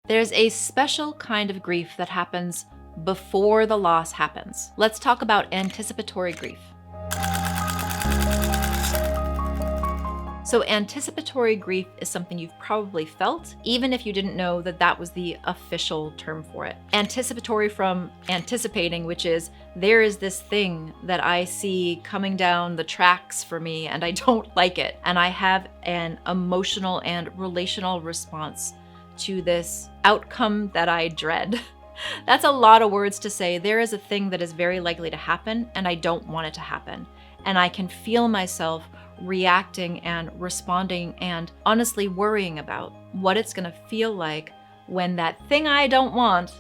There's a special kind of grief that happens before the loss happens. Let's talk about anticipatory grief. So anticipatory grief is something you've probably felt, even if you didn't know that that was the official term for it. Anticipatory from anticipating, which is there is this thing that I see coming down the tracks for me and I don't like it. And I have an emotional and relational response to this outcome that I dread. That's a lot of words to say. There is a thing that is very likely to happen and I don't want it to happen. And I can feel myself reacting and responding and honestly worrying about what it's gonna feel like when that thing I don't want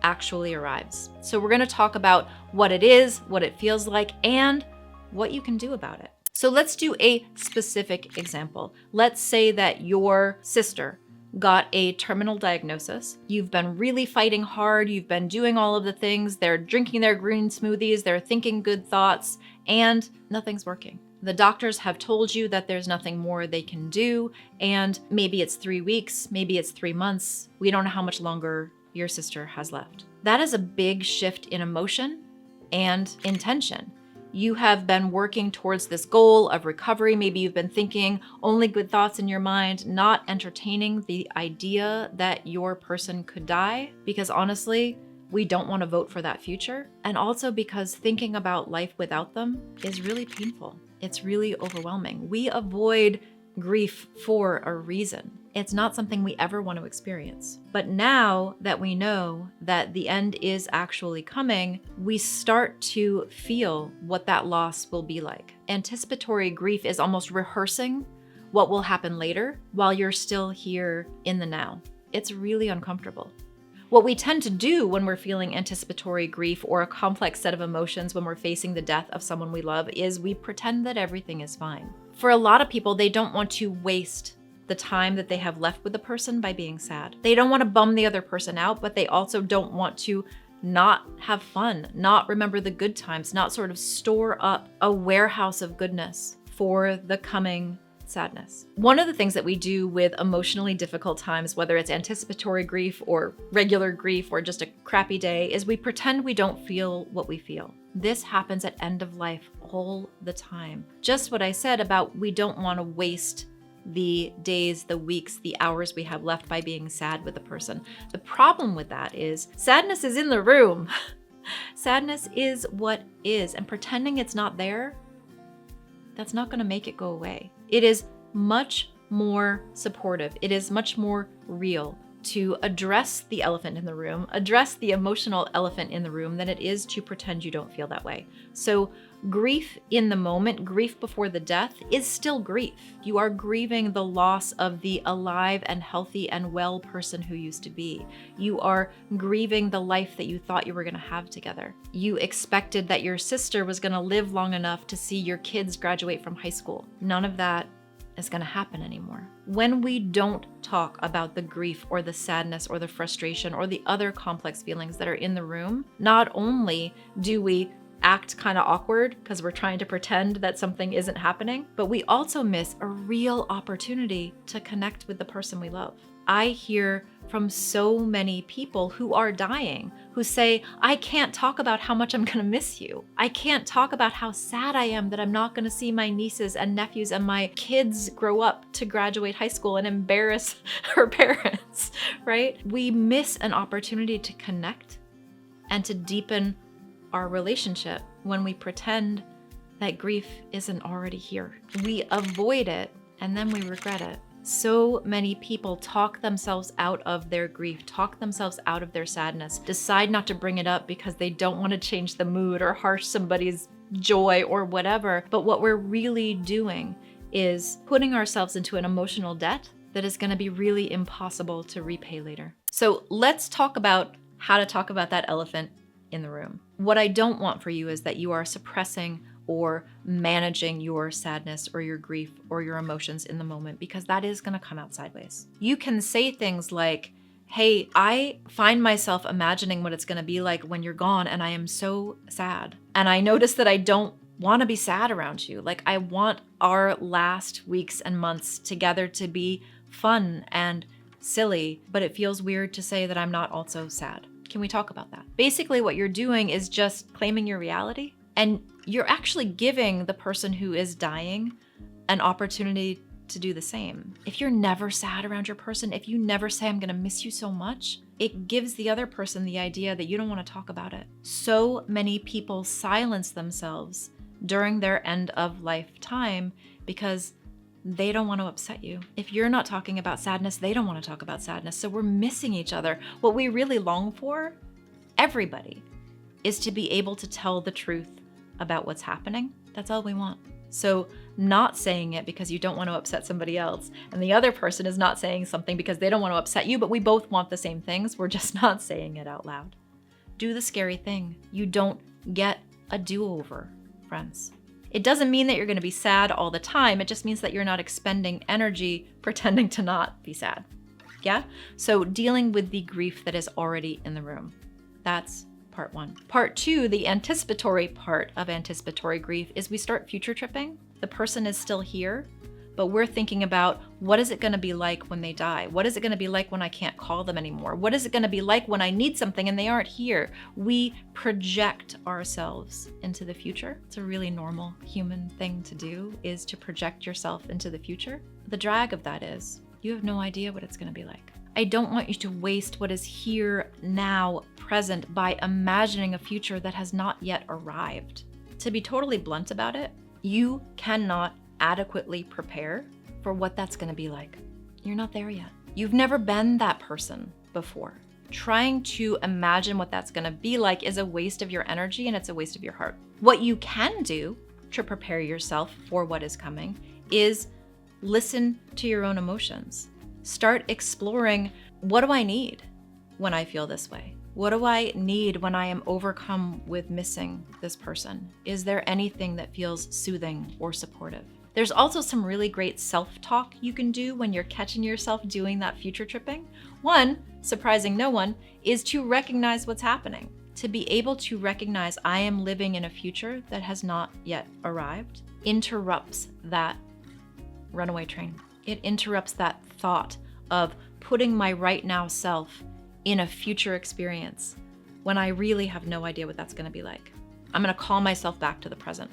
actually arrives. So we're gonna talk about what it is, what it feels like, and what you can do about it. So let's do a specific example. Let's say that your sister got a terminal diagnosis. You've been really fighting hard. You've been doing all of the things. They're drinking their green smoothies. They're thinking good thoughts, and nothing's working. The doctors have told you that there's nothing more they can do, and maybe it's 3 weeks, maybe it's 3 months. We don't know how much longer your sister has left. That is a big shift in emotion and intention. You have been working towards this goal of recovery. Maybe you've been thinking only good thoughts in your mind, not entertaining the idea that your person could die, because honestly, we don't want to vote for that future. And also because thinking about life without them is really painful. It's really overwhelming. We avoid grief for a reason. It's not something we ever want to experience. But now that we know that the end is actually coming, we start to feel what that loss will be like. Anticipatory grief is almost rehearsing what will happen later while you're still here in the now. It's really uncomfortable. What we tend to do when we're feeling anticipatory grief or a complex set of emotions when we're facing the death of someone we love is we pretend that everything is fine. For a lot of people, they don't want to waste the time that they have left with the person by being sad. They don't want to bum the other person out, but they also don't want to not have fun, not remember the good times, not sort of store up a warehouse of goodness for the coming sadness. One of the things that we do with emotionally difficult times, whether it's anticipatory grief or regular grief or just a crappy day, is we pretend we don't feel what we feel. This happens at end of life all the time. Just what I said about we don't want to waste the days, the weeks, the hours we have left by being sad with a person. The problem with that is sadness is in the room. Sadness is what is, and pretending it's not there, that's not going to make it go away. It is much more supportive. It is much more real to address the elephant in the room, address the emotional elephant in the room, than it is to pretend you don't feel that way. So grief in the moment, grief before the death, is still grief. You are grieving the loss of the alive and healthy and well person who used to be. You are grieving the life that you thought you were going to have together. You expected that your sister was going to live long enough to see your kids graduate from high school. None of that is going to happen anymore. When we don't talk about the grief or the sadness or the frustration or the other complex feelings that are in the room, not only do we act kind of awkward because we're trying to pretend that something isn't happening, but we also miss a real opportunity to connect with the person we love. I hear from so many people who are dying who say, I can't talk about how much I'm going to miss you. I can't talk about how sad I am that I'm not going to see my nieces and nephews and my kids grow up to graduate high school and embarrass her parents, right? We miss an opportunity to connect and to deepen our relationship when we pretend that grief isn't already here. We avoid it and then we regret it. So many people talk themselves out of their grief, talk themselves out of their sadness, decide not to bring it up because they don't want to change the mood or harsh somebody's joy or whatever. But what we're really doing is putting ourselves into an emotional debt that is going to be really impossible to repay later. So let's talk about how to talk about that elephant in the room. What I don't want for you is that you are suppressing or managing your sadness or your grief or your emotions in the moment, because that is going to come out sideways. You can say things like, hey, I find myself imagining what it's going to be like when you're gone, and I am so sad. And I notice that I don't want to be sad around you. Like, I want our last weeks and months together to be fun and silly, but it feels weird to say that I'm not also sad. Can we talk about that? Basically, what you're doing is just claiming your reality, and you're actually giving the person who is dying an opportunity to do the same. If you're never sad around your person, if you never say, I'm gonna miss you so much, it gives the other person the idea that you don't wanna talk about it. So many people silence themselves during their end of life time because they don't want to upset you. If you're not talking about sadness, they don't want to talk about sadness. So we're missing each other. What we really long for, everybody, is to be able to tell the truth about what's happening. That's all we want. So not saying it because you don't want to upset somebody else, and the other person is not saying something because they don't want to upset you, but we both want the same things. We're just not saying it out loud. Do the scary thing. You don't get a do-over, friends. It doesn't mean that you're going to be sad all the time. It just means that you're not expending energy pretending to not be sad. Yeah? So dealing with the grief that is already in the room. That's part one. Part two, the anticipatory part of anticipatory grief, is we start future tripping. The person is still here, but we're thinking about, what is it going to be like when they die? What is it going to be like when I can't call them anymore? What is it going to be like when I need something and they aren't here? We project ourselves into the future. It's a really normal human thing to do, is to project yourself into the future. The drag of that is, you have no idea what it's going to be like. I don't want you to waste what is here, now, present by imagining a future that has not yet arrived. To be totally blunt about it, you cannot adequately prepare for what that's going to be like. You're not there yet. You've never been that person before. Trying to imagine what that's going to be like is a waste of your energy, and it's a waste of your heart. What you can do to prepare yourself for what is coming is listen to your own emotions. Start exploring, what do I need when I feel this way? What do I need when I am overcome with missing this person? Is there anything that feels soothing or supportive? There's also some really great self-talk you can do when you're catching yourself doing that future tripping. One, surprising no one, is to recognize what's happening. To be able to recognize I am living in a future that has not yet arrived interrupts that runaway train. It interrupts that thought of putting my right now self in a future experience when I really have no idea what that's going to be like. I'm going to call myself back to the present,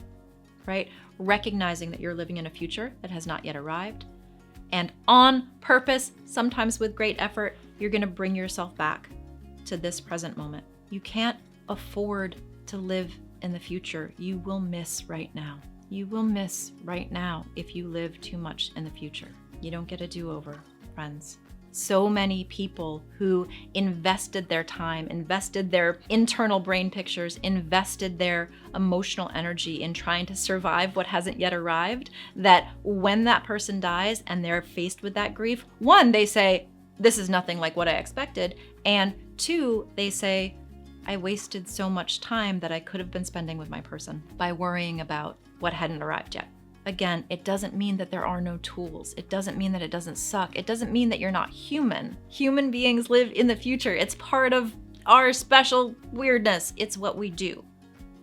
right? Recognizing that you're living in a future that has not yet arrived. And on purpose, sometimes with great effort, you're going to bring yourself back to this present moment. You can't afford to live in the future. You will miss right now. You will miss right now if you live too much in the future. You don't get a do-over, friends. So many people who invested their time, invested their internal brain pictures, invested their emotional energy in trying to survive what hasn't yet arrived, that when that person dies and they're faced with that grief, one, they say, this is nothing like what I expected. And two, they say, I wasted so much time that I could have been spending with my person by worrying about what hadn't arrived yet. Again, it doesn't mean that there are no tools. It doesn't mean that it doesn't suck. It doesn't mean that you're not human. Human beings live in the future. It's part of our special weirdness. It's what we do,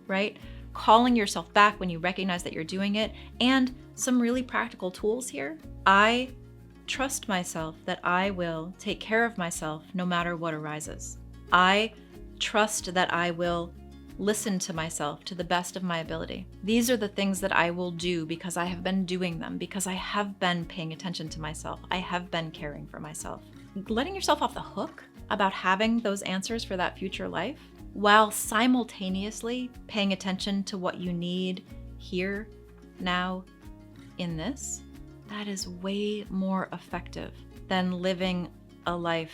right? Calling yourself back when you recognize that you're doing it, and some really practical tools here. I trust myself that I will take care of myself no matter what arises. I trust that I will listen to myself to the best of my ability. These are the things that I will do because I have been doing them, because I have been paying attention to myself. I have been caring for myself. Letting yourself off the hook about having those answers for that future life, while simultaneously paying attention to what you need here, now, in this, that is way more effective than living a life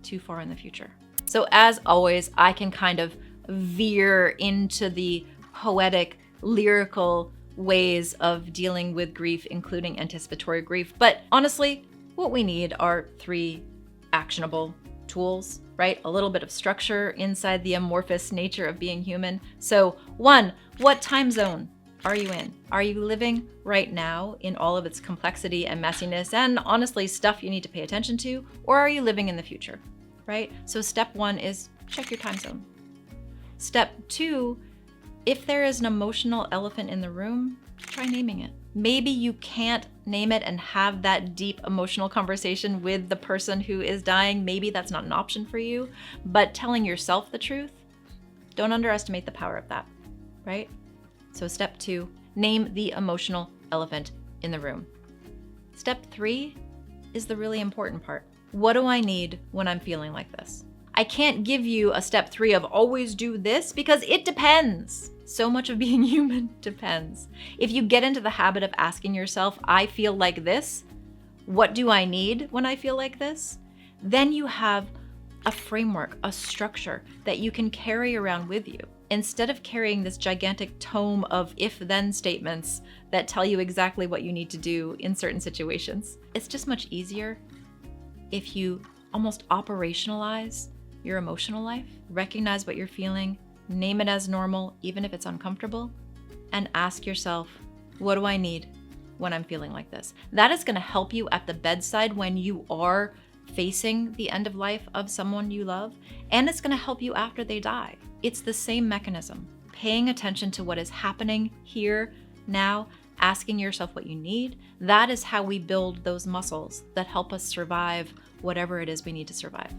too far in the future. So as always, I can kind of veer into the poetic, lyrical ways of dealing with grief, including anticipatory grief. But honestly, what we need are 3 actionable tools, right? A little bit of structure inside the amorphous nature of being human. So 1, what time zone are you in? Are you living right now in all of its complexity and messiness and honestly stuff you need to pay attention to? Or are you living in the future, right? So step 1 is check your time zone. Step 2, if there is an emotional elephant in the room, try naming it. Maybe you can't name it, and have that deep emotional conversation with the person who is dying. Maybe that's not an option for you, but telling yourself the truth, don't underestimate the power of that, right? So step 2, name the emotional elephant in the room. Step 3 is the really important part. What do I need when I'm feeling like this? I can't give you a step 3 of always do this because it depends. So much of being human depends. If you get into the habit of asking yourself, I feel like this, what do I need when I feel like this? Then you have a framework, a structure that you can carry around with you. Instead of carrying this gigantic tome of if-then statements that tell you exactly what you need to do in certain situations. It's just much easier if you almost operationalize your emotional life, recognize what you're feeling, name it as normal, even if it's uncomfortable, and ask yourself, what do I need when I'm feeling like this? That is going to help you at the bedside when you are facing the end of life of someone you love, and it's going to help you after they die. It's the same mechanism. Paying attention to what is happening here, now, asking yourself what you need, that is how we build those muscles that help us survive whatever it is we need to survive.